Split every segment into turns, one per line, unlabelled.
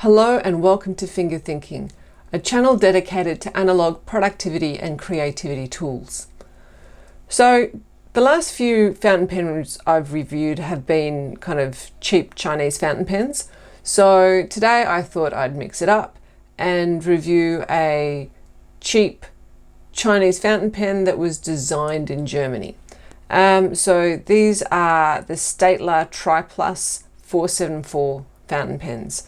Hello and welcome to Finger Thinking, a channel dedicated to analog productivity and creativity tools. So the last few fountain pens I've reviewed have been kind of cheap Chinese fountain pens. So today I thought I'd mix it up and review a cheap Chinese fountain pen that was designed in Germany. So these are the Staedtler Triplus 474 fountain pens.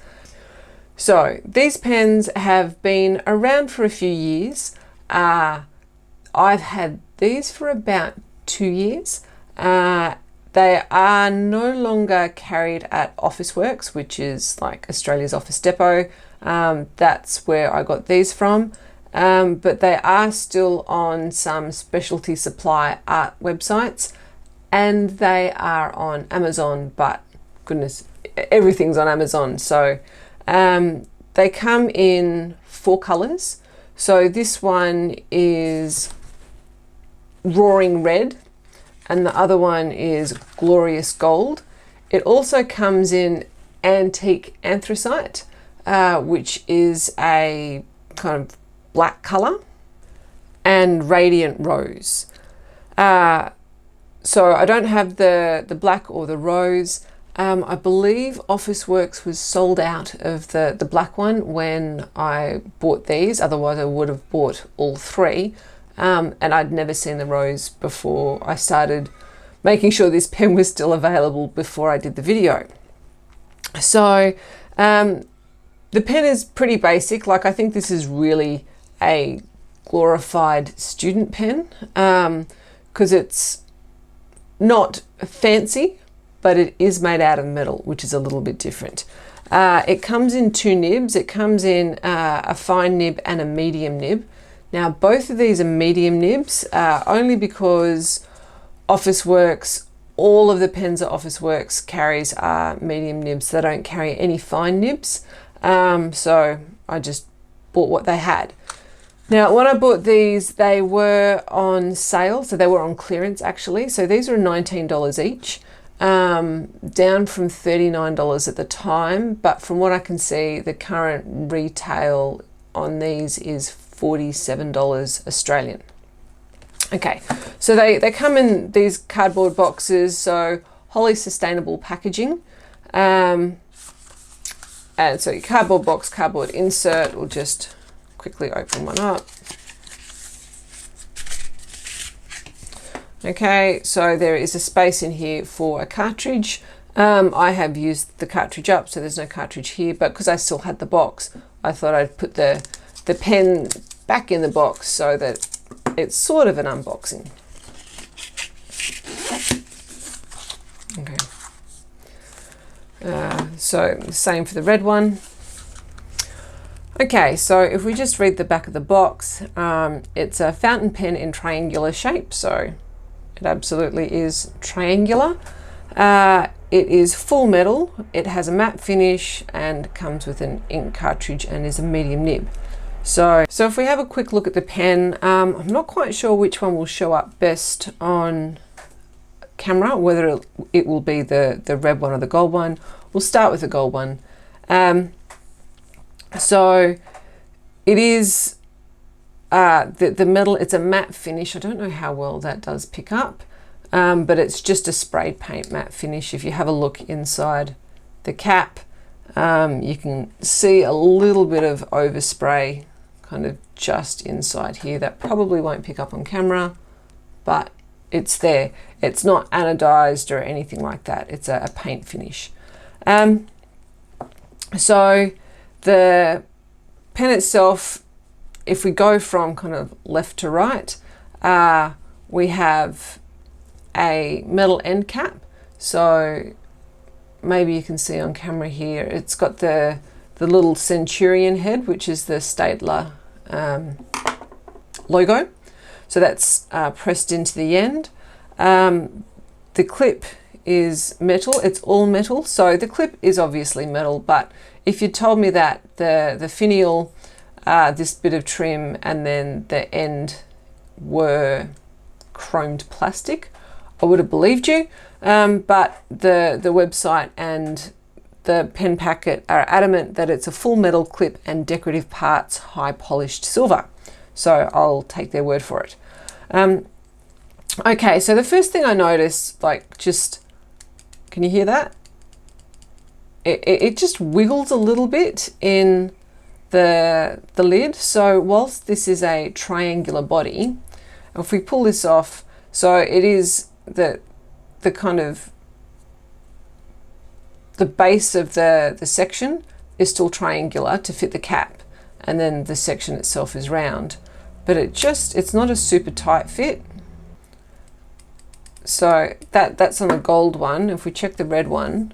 So these pens have been around for a few years. I've had these for about 2 years. They are no longer carried at Officeworks, which is like Australia's Office Depot. That's where I got these from. But they are still on some specialty supply art websites, and they are on Amazon, but goodness, everything's on Amazon. So they come in 4 colors. So this one is roaring red and the other one is glorious gold. It also comes in antique anthracite, which is a kind of black color, and radiant rose. So I don't have the black or the rose. I believe Officeworks was sold out of the black one when I bought these, otherwise I would have bought all 3. And I'd never seen the rose before I started making sure this pen was still available before I did the video. So the pen is pretty basic. Like, I think this is really a glorified student pen because it's not fancy, but it is made out of metal, which is a little bit different. It comes in 2 nibs. It comes in a fine nib and a medium nib. Now, both of these are medium nibs, only because Officeworks, all of the pens at Officeworks carries are medium nibs. They don't carry any fine nibs. So I just bought what they had. Now, when I bought these, they were on sale. So they were on clearance, actually. So these were $19 each. Down from $39 at the time, but from what I can see, the current retail on these is $47 Australian. Okay, so they come in these cardboard boxes, so wholly sustainable packaging. And so your cardboard box, cardboard insert. We'll just quickly open one up. Okay, so there is a space in here for a cartridge. I have used the cartridge up, so there's no cartridge here, but because I still had the box, I thought I'd put the pen back in the box so that it's sort of an unboxing. Okay. So same for the red one. Okay, so if we just read the back of the box, it's a fountain pen in triangular shape, so it absolutely is triangular. It is full metal, it has a matte finish and comes with an ink cartridge and is a medium nib. So if we have a quick look at the pen, I'm not quite sure which one will show up best on camera, whether it will be the red one or the gold one. We'll start with the gold one. So it is the metal, it's a matte finish. I don't know how well that does pick up, but it's just a spray paint matte finish. If you have a look inside the cap, you can see a little bit of overspray kind of just inside here. That probably won't pick up on camera, but it's there. It's not anodized or anything like that. It's a paint finish. So the pen itself, if we go from kind of left to right, we have a metal end cap. So maybe you can see on camera here, it's got the little Centurion head, which is the Staedtler logo. So that's pressed into the end. The clip is metal, it's all metal. So the clip is obviously metal, but if you told me that the finial, this bit of trim and then the end were chromed plastic, I would have believed you. But the website and the pen packet are adamant that it's a full metal clip and decorative parts high polished silver. So I'll take their word for it. Okay, so the first thing I noticed, like, just, can you hear that? It just wiggles a little bit in the lid. So whilst this is a triangular body, if we pull this off, so it is the kind of the base of the section is still triangular to fit the cap, and then the section itself is round, but it's not a super tight fit. So that's on the gold one. If we check the red one,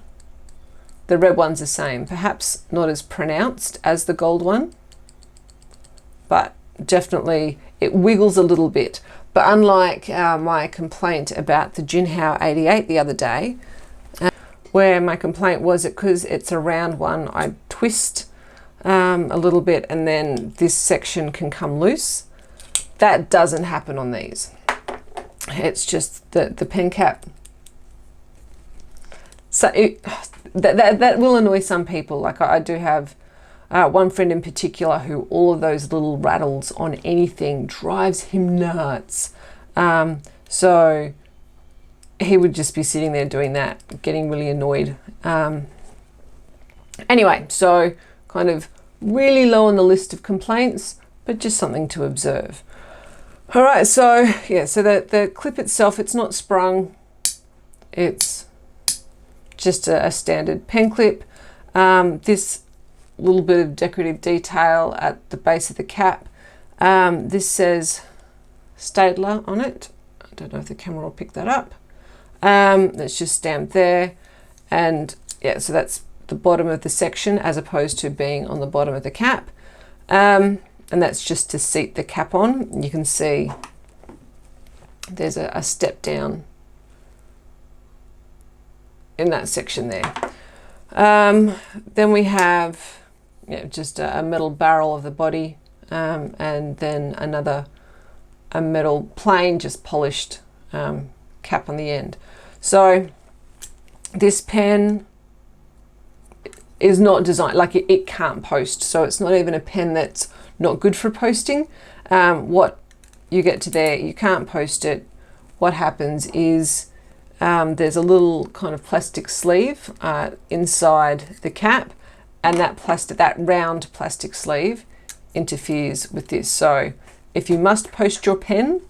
the red one's the same, perhaps not as pronounced as the gold one, but definitely it wiggles a little bit. But unlike my complaint about the Jinhao 88 the other day, where my complaint was that because it's a round one, I twist a little bit and then this section can come loose. That doesn't happen on these. It's just the pen cap. So that will annoy some people. Like I do have one friend in particular who all of those little rattles on anything drives him nuts. So he would just be sitting there doing that, getting really annoyed. Anyway, so kind of really low on the list of complaints, but just something to observe. All right, so yeah, so the clip itself, it's not sprung. It's just a standard pen clip. This little bit of decorative detail at the base of the cap. This says Staedtler on it. I don't know if the camera will pick that up. That's just stamped there. And yeah, so that's the bottom of the section as opposed to being on the bottom of the cap. And that's just to seat the cap on. You can see there's a step down in that section there. Then we have just a metal barrel of the body, and then a metal plain, just polished cap on the end. So this pen is not designed, like it can't post, so it's not even a pen that's not good for posting. What you get to there, you can't post it. What happens is there's a little kind of plastic sleeve inside the cap, and that round plastic sleeve interferes with this. So if you must post your pen,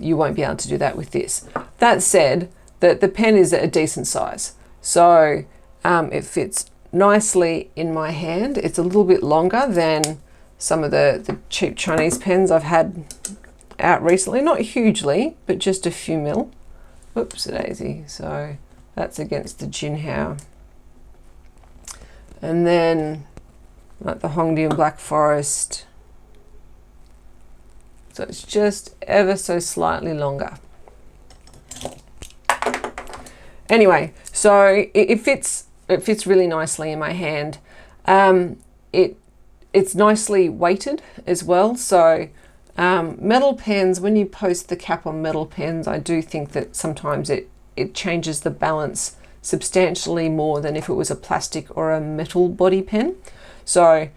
you won't be able to do that with this. That said, the pen is a decent size, so it fits nicely in my hand. It's a little bit longer than some of the cheap Chinese pens I've had out recently. Not hugely, but just a few mil. Oops, a daisy. So that's against the Jinhao. And then like the Hongdian Black Forest. So it's just ever so slightly longer. Anyway, so it fits really nicely in my hand. It's nicely weighted as well. So metal pens, when you post the cap on metal pens, I do think that sometimes it changes the balance substantially more than if it was a plastic or a metal body pen. So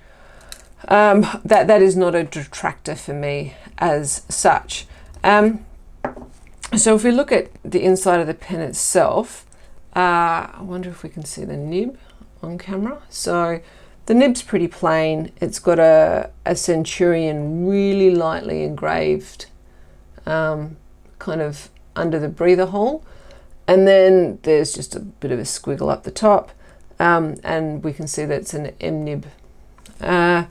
that is not a detractor for me as such. So if we look at the inside of the pen itself, I wonder if we can see the nib on camera. So the nib's pretty plain. It's got a Centurion really lightly engraved kind of under the breather hole. And then there's just a bit of a squiggle up the top. And we can see that it's an M nib. The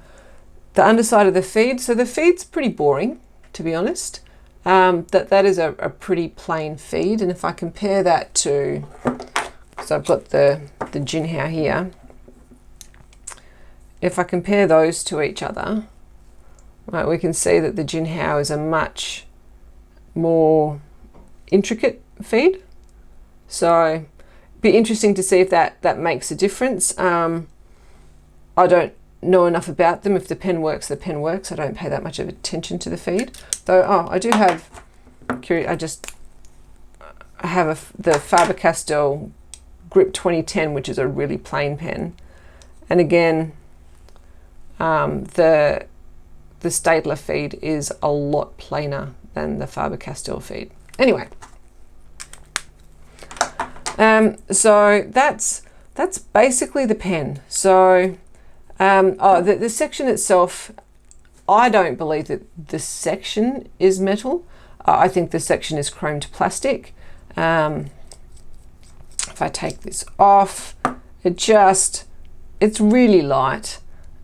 underside of the feed. So the feed's pretty boring, to be honest. That is a pretty plain feed. And if I compare that to, so I've got the Jinhao here. If I compare those to each other, right, we can see that the Jinhao is a much more intricate feed. So be interesting to see if that makes a difference. I don't know enough about them. If the pen works, the pen works. I don't pay that much of attention to the feed. Though, I do have, I have the Faber-Castell Grip 2010, which is a really plain pen. And again, the Staedtler feed is a lot plainer than the Faber-Castell feed. Anyway, so that's basically the pen. So the section itself, I don't believe that the section is metal. I think the section is chromed plastic. If I take this off, it's really light,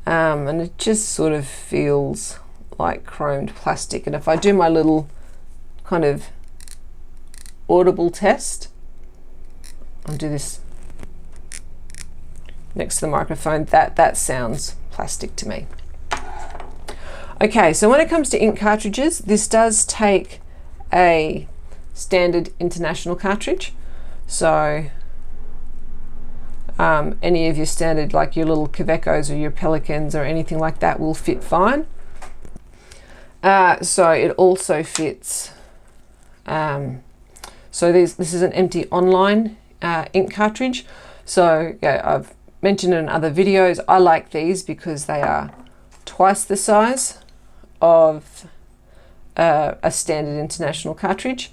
and it just sort of feels like chromed plastic. And if I do my little kind of audible test, I'll do this next to the microphone, that sounds plastic to me. Okay, so when it comes to ink cartridges, this does take a standard international cartridge. So any of your standard, like your little Kavekos or your Pelicans or anything like that, will fit fine. So it also fits, so this is an empty online ink cartridge. So yeah, I've mentioned in other videos, I like these because they are twice the size of a standard international cartridge.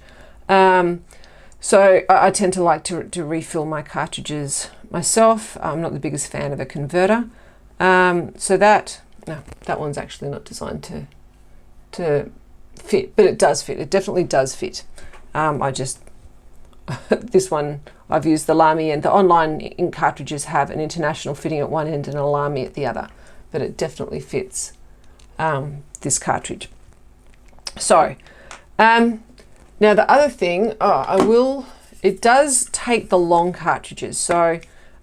So I tend to like to refill my cartridges myself. I'm not the biggest fan of a converter. So that one's actually not designed to fit, but it does fit. It definitely does fit. This one, I've used the Lamy, and the online ink cartridges have an international fitting at one end and a Lamy at the other, but it definitely fits this cartridge. So now the other thing, it does take the long cartridges. So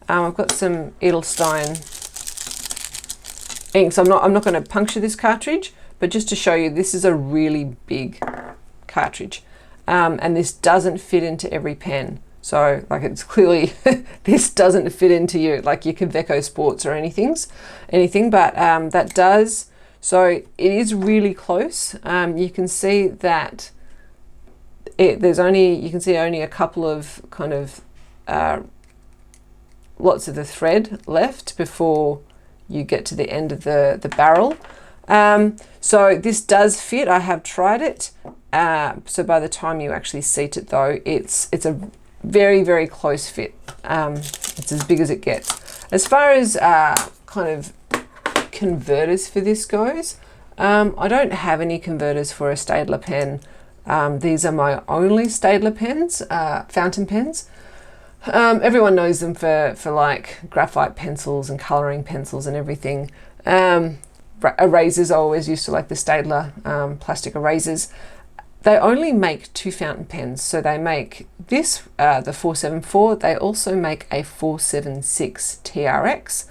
I've got some Edelstein inks. I'm not going to puncture this cartridge, but just to show you, this is a really big cartridge. And this doesn't fit into every pen. So like, it's clearly, this doesn't fit into your Kaweco Sports or anything, but that does. So it is really close. You can see that you can see only a couple of kind of lots of the thread left before you get to the end of the barrel. So this does fit. I have tried it. So by the time you actually seat it though, it's a very, very close fit. It's as big as it gets. As far as kind of converters for this goes, I don't have any converters for a Staedtler pen. These are my only Staedtler pens, fountain pens. Everyone knows them for like graphite pencils and colouring pencils and everything. Erasers, I always used to like the Staedtler plastic erasers. They only make two fountain pens. So they make this, the 474. They also make a 476 TRX,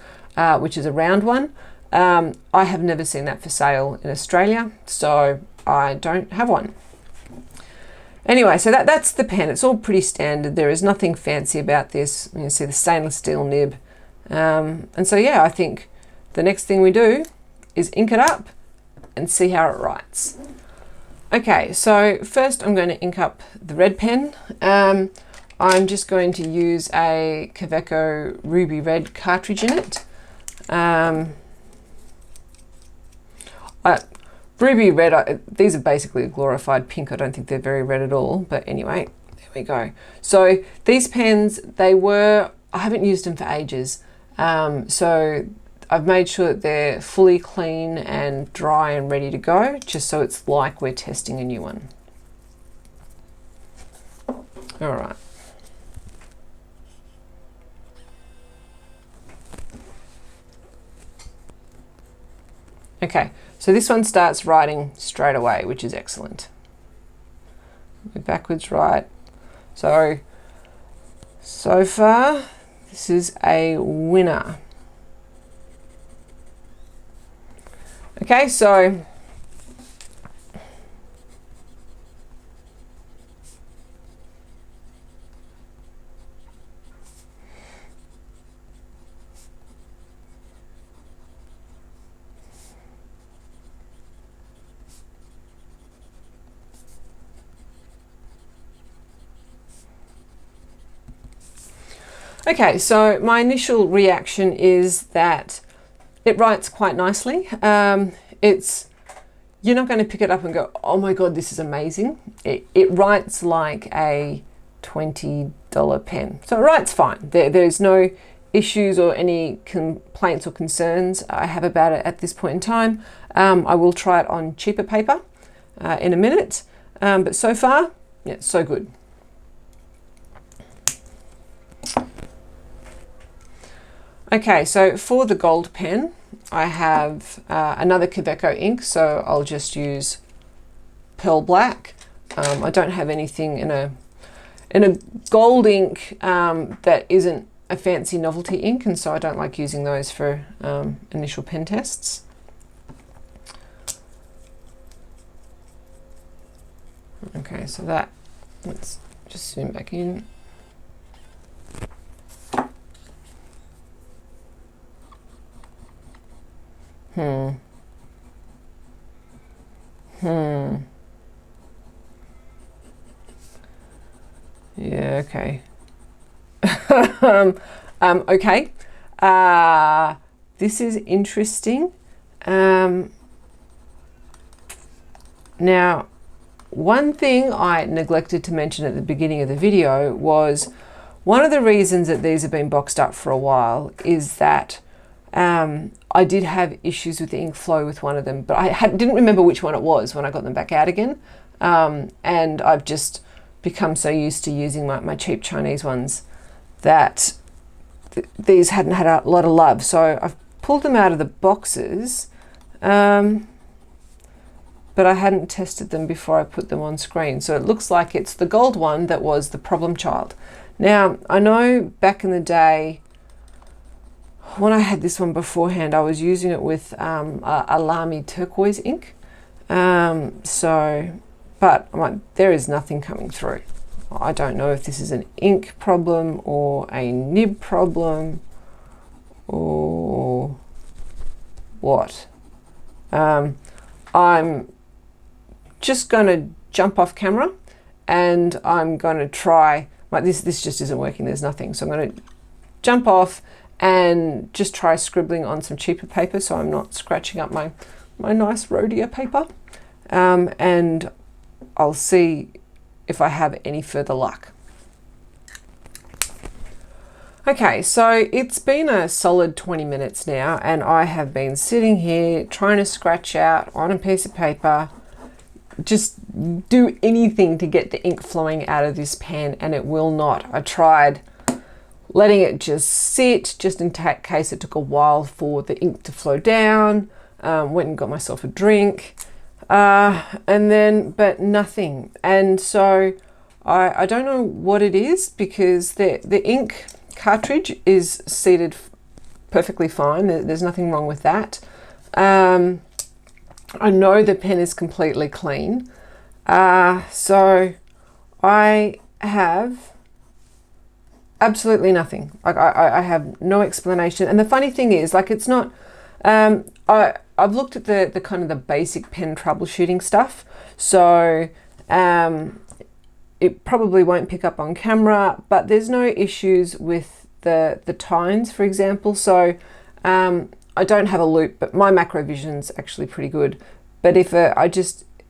which is a round one. I have never seen that for sale in Australia, so I don't have one. Anyway, so that's the pen. It's all pretty standard. There is nothing fancy about this. You can see the stainless steel nib. And so yeah, I think the next thing we do is ink it up and see how it writes. Okay, so first I'm going to ink up the red pen. I'm just going to use a Kaweco Ruby Red cartridge in it. Ruby Red, these are basically a glorified pink. I don't think they're very red at all, but anyway, there we go. So these pens, I haven't used them for ages. So I've made sure that they're fully clean and dry and ready to go, just so it's like we're testing a new one. All right. Okay, so this one starts writing straight away, which is excellent. Backwards write. So far, this is a winner. Okay, so Okay, so my initial reaction is that it writes quite nicely. You're not going to pick it up and go, oh my God, this is amazing. It writes like a $20 pen. So it writes fine. There's no issues or any complaints or concerns I have about it at this point in time. I will try it on cheaper paper in a minute. But so far, yeah, so good. Okay, so for the gold pen, I have another Kaweco ink, so I'll just use pearl black. I don't have anything in a gold ink that isn't a fancy novelty ink, and so I don't like using those for initial pen tests. Okay, so let's just zoom back in. Yeah, okay. Okay. This is interesting. Now, one thing I neglected to mention at the beginning of the video was one of the reasons that these have been boxed up for a while is that I did have issues with the ink flow with one of them, but I didn't remember which one it was when I got them back out again. And I've just become so used to using my cheap Chinese ones that these hadn't had a lot of love. So I've pulled them out of the boxes, but I hadn't tested them before I put them on screen. So it looks like it's the gold one that was the problem child. Now, I know back in the day, when I had this one beforehand, I was using it with a Lamy turquoise ink. But there is nothing coming through. I don't know if this is an ink problem or a nib problem or what. I'm just going to jump off camera and I'm going to try, this just isn't working, there's nothing. So I'm going to jump off and just try scribbling on some cheaper paper so I'm not scratching up my nice Rhodia paper. And I'll see if I have any further luck. Okay, so it's been a solid 20 minutes now and I have been sitting here trying to scratch out on a piece of paper, just do anything to get the ink flowing out of this pen, and it will not. I tried letting it just sit, just in case it took a while for the ink to flow down, went and got myself a drink, but nothing. And so I don't know what it is, because the ink cartridge is seated perfectly fine. There's nothing wrong with that. I know the pen is completely clean. So I have absolutely nothing. I have no explanation. And the funny thing is, like, it's not, I've looked at the kind of the basic pen troubleshooting stuff. So it probably won't pick up on camera, but there's no issues with the tines, for example. So I don't have a loop, but my macro vision's actually pretty good. But if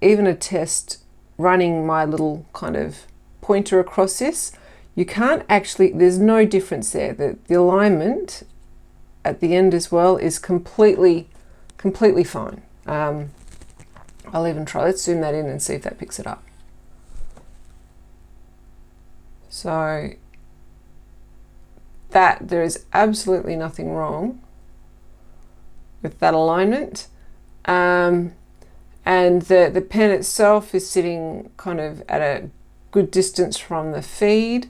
even a test running my little kind of pointer across this, you can't actually, there's no difference there. The alignment at the end as well is completely fine. I'll even try, let's zoom that in and see if that picks it up. So there is absolutely nothing wrong with that alignment. And the pen itself is sitting kind of at a good distance from the feed.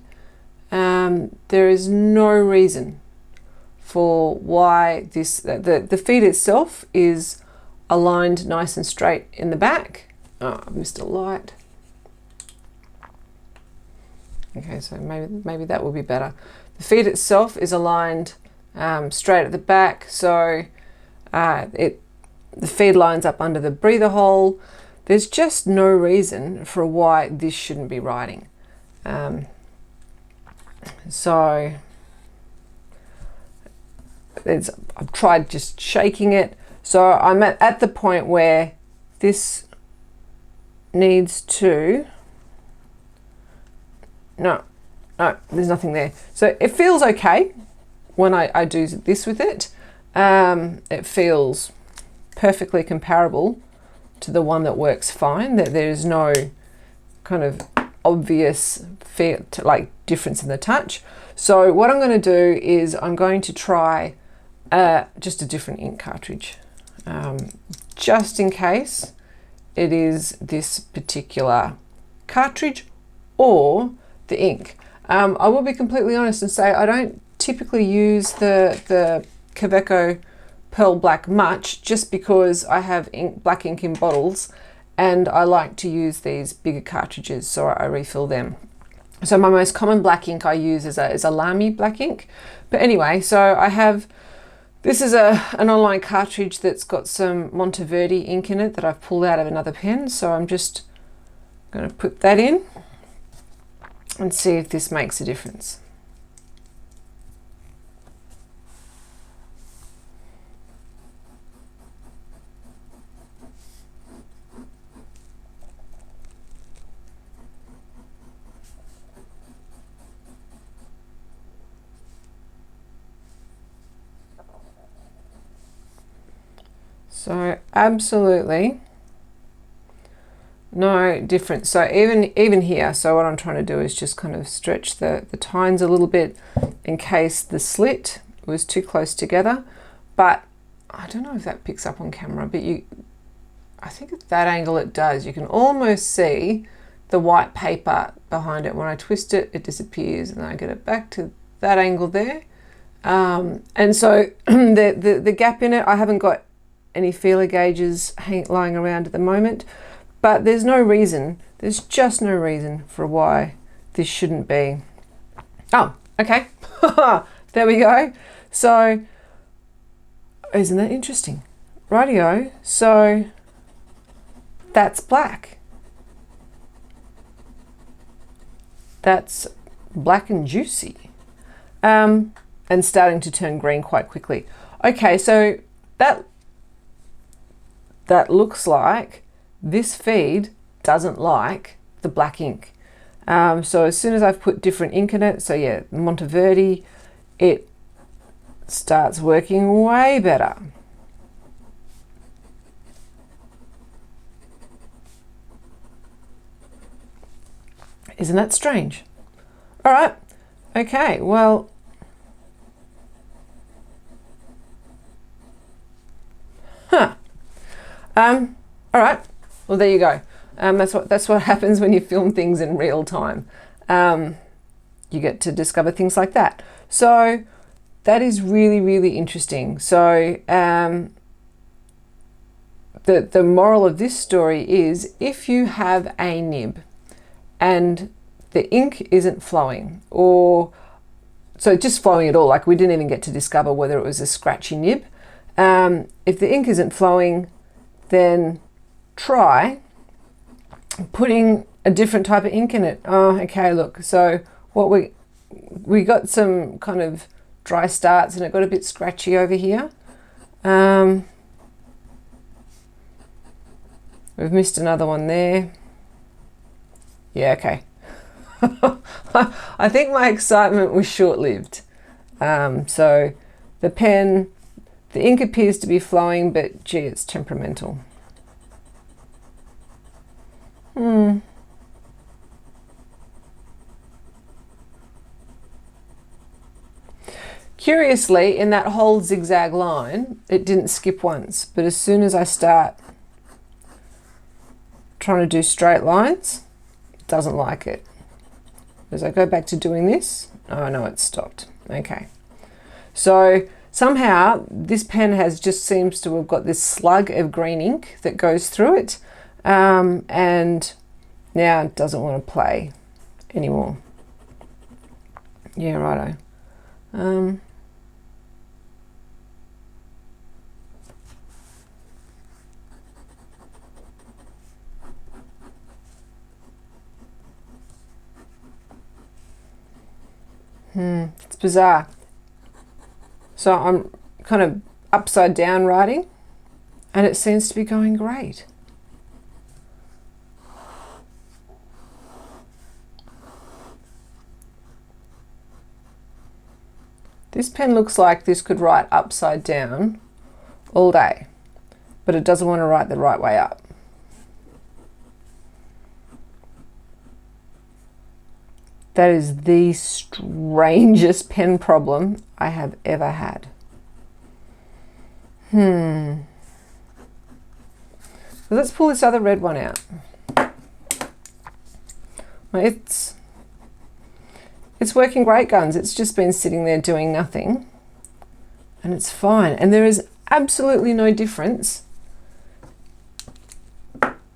There is no reason for why the feed itself is aligned nice and straight in the back. Oh, I've missed a light. Okay, so maybe that will be better. The feed itself is aligned straight at the back, so the feed lines up under the breather hole. There's just no reason for why this shouldn't be writing. So I've tried just shaking it. So I'm at the point where this needs to, no, there's nothing there. So it feels okay when I do this with it. It feels perfectly comparable to the one that works fine, that there's no kind of obvious difference in the touch. So what I'm going to do is I'm going to try just a different ink cartridge, just in case it is this particular cartridge or the ink. I will be completely honest and say I don't typically use the Kaweco Pearl Black much, just because I have black ink in bottles and I like to use these bigger cartridges, so I refill them. So my most common black ink I use is a Lamy black ink. But anyway, so I have, this is an online cartridge that's got some Monteverde ink in it that I've pulled out of another pen. So I'm just going to put that in and see if this makes a difference. So absolutely no difference. So even here, so what I'm trying to do is just kind of stretch the tines a little bit in case the slit was too close together. But I don't know if that picks up on camera, but I think at that angle it does. You can almost see the white paper behind it. When I twist it, it disappears, and then I get it back to that angle there. And so the gap in it, I haven't got any feeler gauges lying around at the moment, but there's just no reason for why this shouldn't be. Oh, okay. There we go. So isn't that interesting? Rightio. So that's black. That's black and juicy, and starting to turn green quite quickly. Okay, so that looks like this feed doesn't like the black ink. So as soon as I've put different ink in it, so yeah, Monteverde, it starts working way better. Isn't that strange? All right, okay, well, all right, well, there you go. That's what happens when you film things in real time. You get to discover things like that. So that is really, really interesting. So the moral of this story is, if you have a nib and the ink isn't flowing, or so just flowing at all, like we didn't even get to discover whether it was a scratchy nib. If the ink isn't flowing, then try putting a different type of ink in it. Oh, okay, look, so what we got some kind of dry starts and it got a bit scratchy over here. We've missed another one there. Yeah, okay. I think my excitement was short-lived. So the pen, the ink appears to be flowing, but gee, it's temperamental. Curiously, in that whole zigzag line, it didn't skip once, but as soon as I start trying to do straight lines, it doesn't like it. As I go back to doing this, oh no, it's stopped. Okay. So somehow this pen just seems to have got this slug of green ink that goes through it, and now it doesn't want to play anymore. Yeah, righto. It's bizarre. So I'm kind of upside down writing, and it seems to be going great. This pen looks like this could write upside down all day, but it doesn't want to write the right way up. That is the strangest pen problem I have ever had. Let's pull this other red one out. It's working great guns. It's just been sitting there doing nothing, and it's fine. And there is absolutely no difference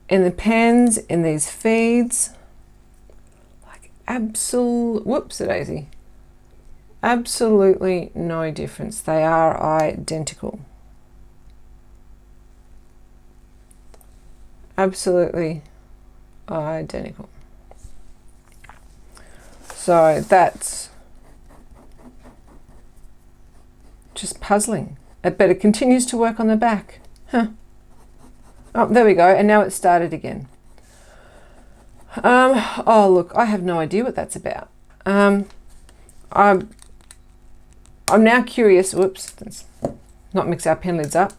in the pens, in these feeds. Like whoopsie-daisy. Absolutely no difference. They are identical. Absolutely identical. So that's just puzzling. But it continues to work on the back. Huh. Oh, there we go. And now it's started again. Oh, look, I have no idea what that's about. I'm now curious. Whoops, let's not mix our pen lids up.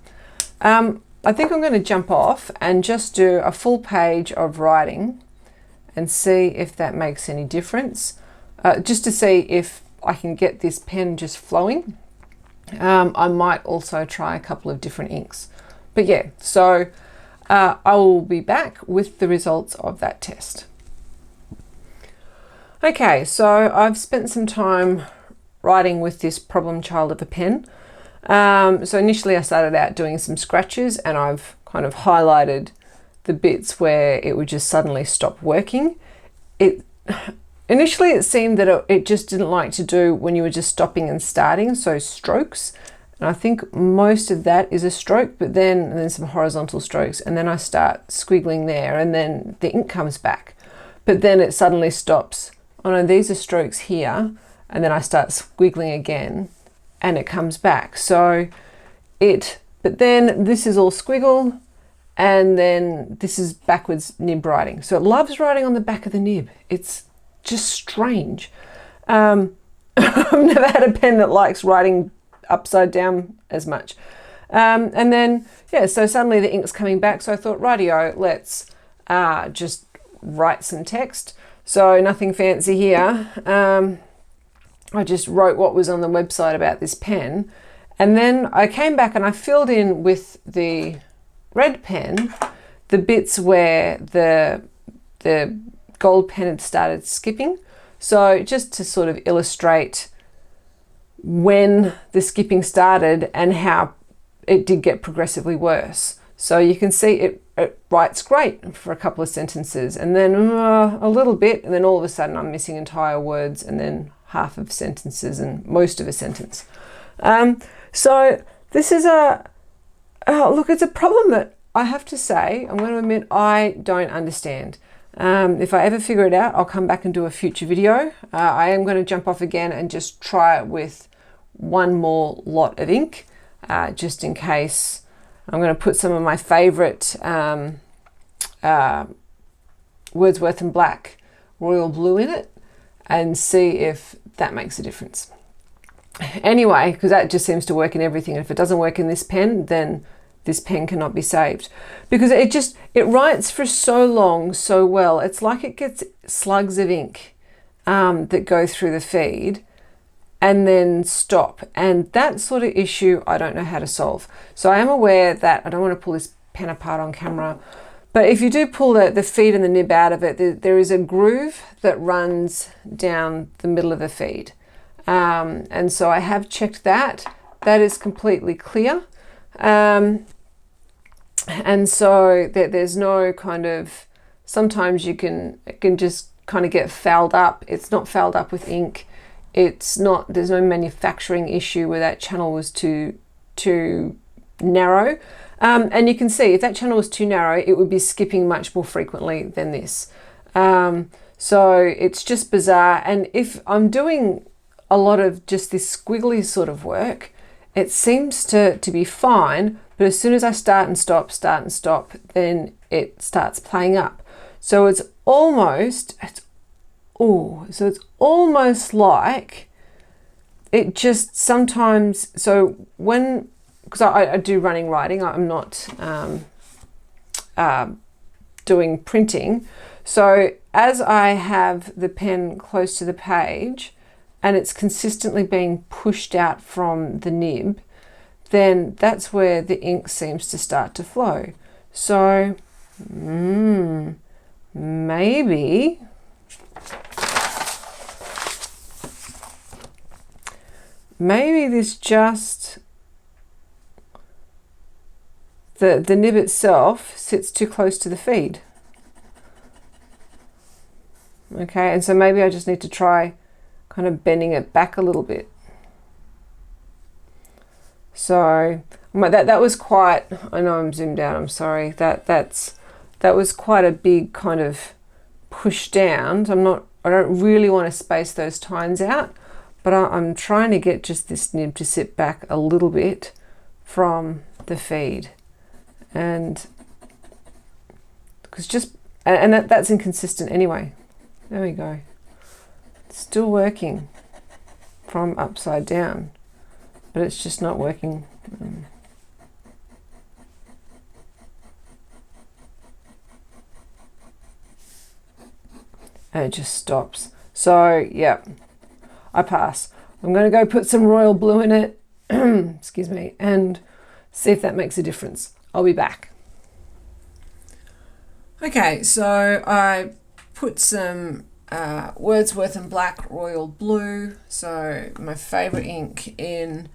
I think I'm going to jump off and just do a full page of writing and see if that makes any difference. Just to see if I can get this pen just flowing. I might also try a couple of different inks. But yeah, so I will be back with the results of that test. Okay, so I've spent some time writing with this problem child of a pen. So initially I started out doing some scratches, and I've kind of highlighted the bits where it would just suddenly stop working. Initially it seemed that it just didn't like to do when you were just stopping and starting, so strokes. And I think most of that is a stroke, but then some horizontal strokes, and then I start squiggling there, and then the ink comes back. But then it suddenly stops. Oh no, these are strokes here, and then I start squiggling again, and it comes back. But then this is all squiggle, and then this is backwards nib writing. So it loves writing on the back of the nib. It's just strange. I've never had a pen that likes writing upside down as much. And then, yeah, so suddenly the ink's coming back. So I thought, rightio, let's just write some text. So nothing fancy here. I just wrote what was on the website about this pen. And then I came back and I filled in with the red pen the bits where the gold pen had started skipping. So just to sort of illustrate when the skipping started and how it did get progressively worse. So you can see it writes great for a couple of sentences, and then a little bit, and then all of a sudden I'm missing entire words, and then half of sentences and most of a sentence. So this is look, it's a problem that I have to say, I'm going to admit, I don't understand. If I ever figure it out, I'll come back and do a future video. I am going to jump off again and just try it with one more lot of ink, just in case. I'm going to put some of my favorite Wordsworth and Black royal blue in it and see if that makes a difference. Anyway, because that just seems to work in everything. If it doesn't work in this pen, then this pen cannot be saved, because it writes for so long so well. It's like it gets slugs of ink that go through the feed and then stop, and that sort of issue I don't know how to solve. So I am aware that I don't want to pull this pen apart on camera, but if you do pull the feed and the nib out of it, there is a groove that runs down the middle of the feed, and so I have checked that is completely clear. And so there's no kind of, sometimes it can just kind of get fouled up. It's not fouled up with ink. There's no manufacturing issue where that channel was too narrow. And you can see if that channel was too narrow, it would be skipping much more frequently than this. So it's just bizarre. And if I'm doing a lot of just this squiggly sort of work, it seems to be fine, but as soon as I start and stop, then it starts playing up. So it's almost like it just sometimes, so when, because I do running writing, I'm not doing printing. So as I have the pen close to the page and it's consistently being pushed out from the nib, then that's where the ink seems to start to flow. So maybe this just, the nib itself sits too close to the feed. Okay, and so maybe I just need to try kind of bending it back a little bit. So that was quite, I know I'm zoomed out, I'm sorry, that was quite a big kind of push down. I don't really want to space those tines out, but I'm trying to get just this nib to sit back a little bit from the feed. And because that's inconsistent anyway. There we go. It's still working from upside down, but it's just not working. And it just stops. So yeah, I pass. I'm going to go put some royal blue in it, excuse me, and see if that makes a difference. I'll be back. Okay, so I put some Wordsworth and Black Royal Blue, so my favourite ink, in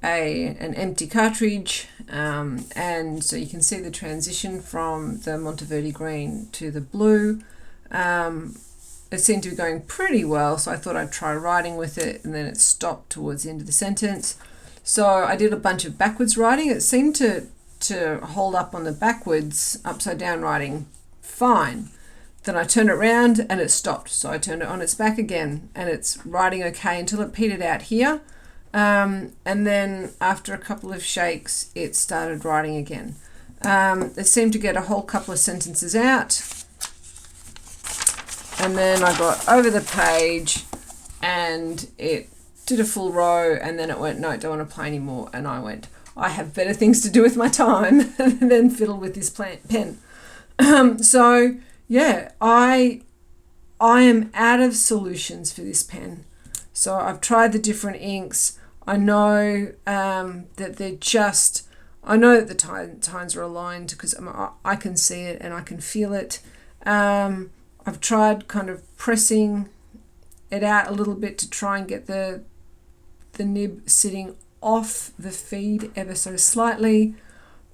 an empty cartridge, and so you can see the transition from the Monteverdi green to the blue. It seemed to be going pretty well, so I thought I'd try writing with it, and then it stopped towards the end of the sentence. So I did a bunch of backwards writing. It seemed to hold up on the backwards, upside down writing fine. Then I turned it around and it stopped. So I turned it on its back again and it's writing okay until it petered out here. And then after a couple of shakes, it started writing again. It seemed to get a whole couple of sentences out. And then I got over the page and it did a full row, and then it went, no, don't want to play anymore. And I went, I have better things to do with my time than fiddle with this pen. So yeah, I am out of solutions for this pen. So I've tried the different inks. I know that they're just, I know that the tines are aligned because I can see it and I can feel it. I've tried kind of pressing it out a little bit to try and get the nib sitting off the feed ever so slightly,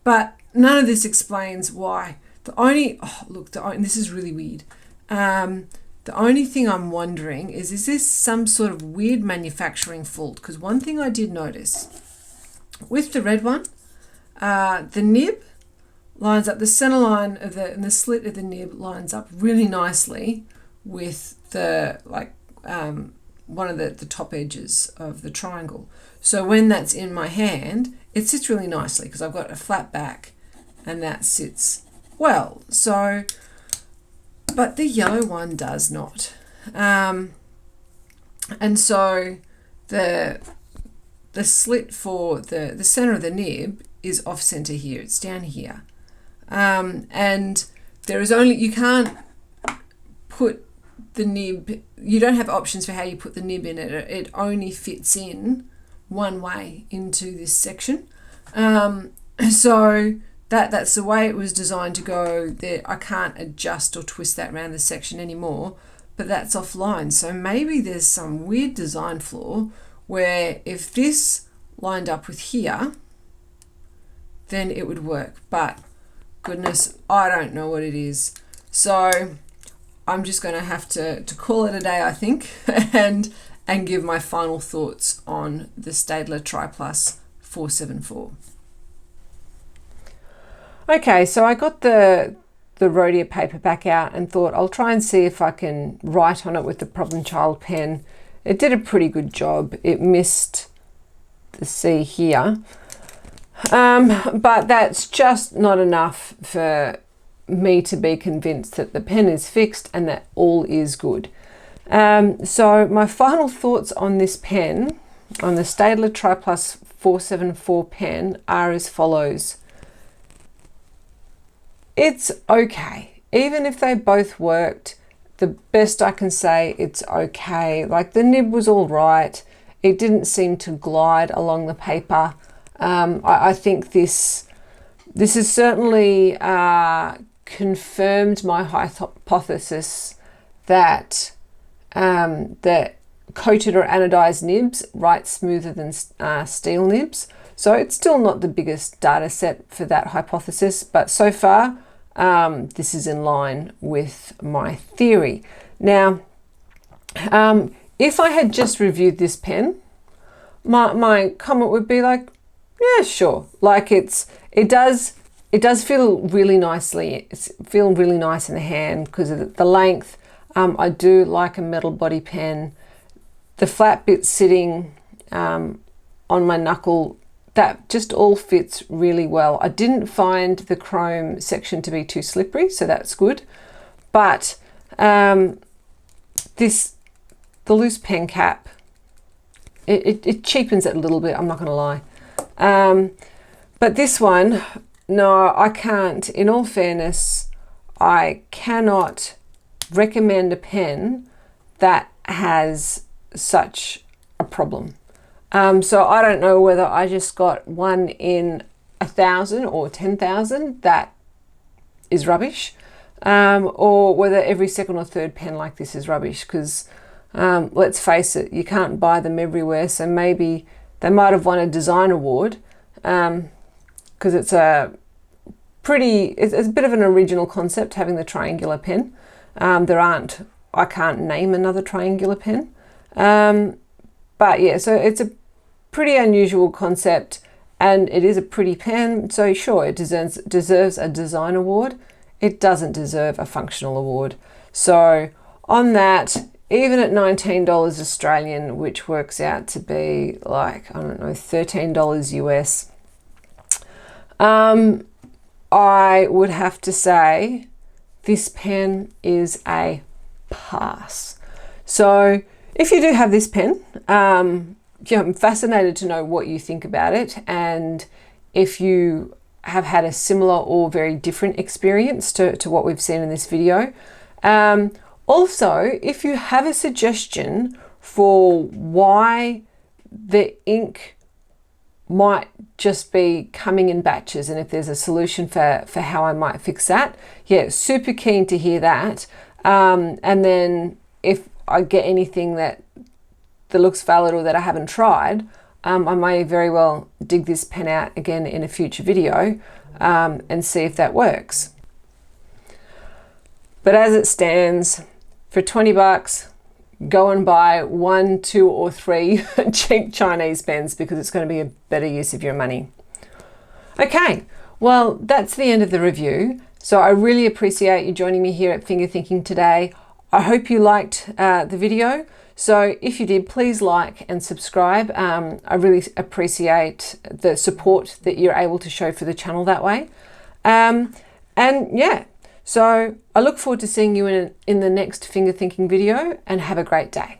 but none of this explains why. This is really weird. The only thing I'm wondering is this some sort of weird manufacturing fault? Because one thing I did notice with the red one, the nib lines up, the center line of and the slit of the nib lines up really nicely with the one of the top edges of the triangle. So when that's in my hand, it sits really nicely because I've got a flat back and that sits well. So, but the yellow one does not. And so the slit for the center of the nib is off center here. It's down here. And there is only, you can't put the nib, you don't have options for how you put the nib in it. It only fits in one way into this section. So that's the way it was designed to go. There, I can't adjust or twist that around the section anymore, but that's offline. So maybe there's some weird design flaw where if this lined up with here, then it would work. But goodness, I don't know what it is. So I'm just going to have to call it a day, I think, and give my final thoughts on the Staedtler Triplus 474. Okay, so I got the Rhodia paper back out and thought I'll try and see if I can write on it with the Problem Child pen. It did a pretty good job. It missed the C here. But that's just not enough for me to be convinced that the pen is fixed and that all is good. So my final thoughts on this pen, on the Staedtler Triplus 474 pen, are as follows. It's okay. Even if they both worked, the best I can say, it's okay. Like, the nib was all right. It didn't seem to glide along the paper. I think this has certainly confirmed my hypothesis that that coated or anodized nibs write smoother than steel nibs. So it's still not the biggest data set for that hypothesis, but so far this is in line with my theory. Now, if I had just reviewed this pen, my comment would be like, yeah, sure. Like, it does feel really nicely. It's feel really nice in the hand because of the length. I do like a metal body pen. The flat bit sitting on my knuckle, that just all fits really well. I didn't find the chrome section to be too slippery, so that's good. But the loose pen cap, it cheapens it a little bit, I'm not going to lie. But this one, no, I can't. In all fairness, I cannot recommend a pen that has such a problem. So I don't know whether I just got one in 1,000 or 10,000 that is rubbish, or whether every second or third pen like this is rubbish, because let's face it, you can't buy them everywhere. So maybe they might have won a design award, because it's a bit of an original concept, having the triangular pen. I can't name another triangular pen. But yeah, so it's a pretty unusual concept, and it is a pretty pen. So sure, it deserves a design award. It doesn't deserve a functional award. So on that, even at $19 Australian, which works out to be like, I don't know, $13 US, I would have to say this pen is a pass. So if you do have this pen, I'm fascinated to know what you think about it, and if you have had a similar or very different experience to what we've seen in this video. Also, if you have a suggestion for why the ink might just be coming in batches, and if there's a solution for how I might fix that, yeah, super keen to hear that. And then if I get anything that looks valid or that I haven't tried, I may very well dig this pen out again in a future video and see if that works. But as it stands, for 20 bucks, go and buy 1, 2, or 3 cheap Chinese pens, because it's going to be a better use of your money. Okay, well, that's the end of the review. So I really appreciate you joining me here at Finger Thinking today. I hope you liked the video. So if you did, please like and subscribe. I really appreciate the support that you're able to show for the channel that way. And yeah, so I look forward to seeing you in the next Finger Thinking video, and have a great day.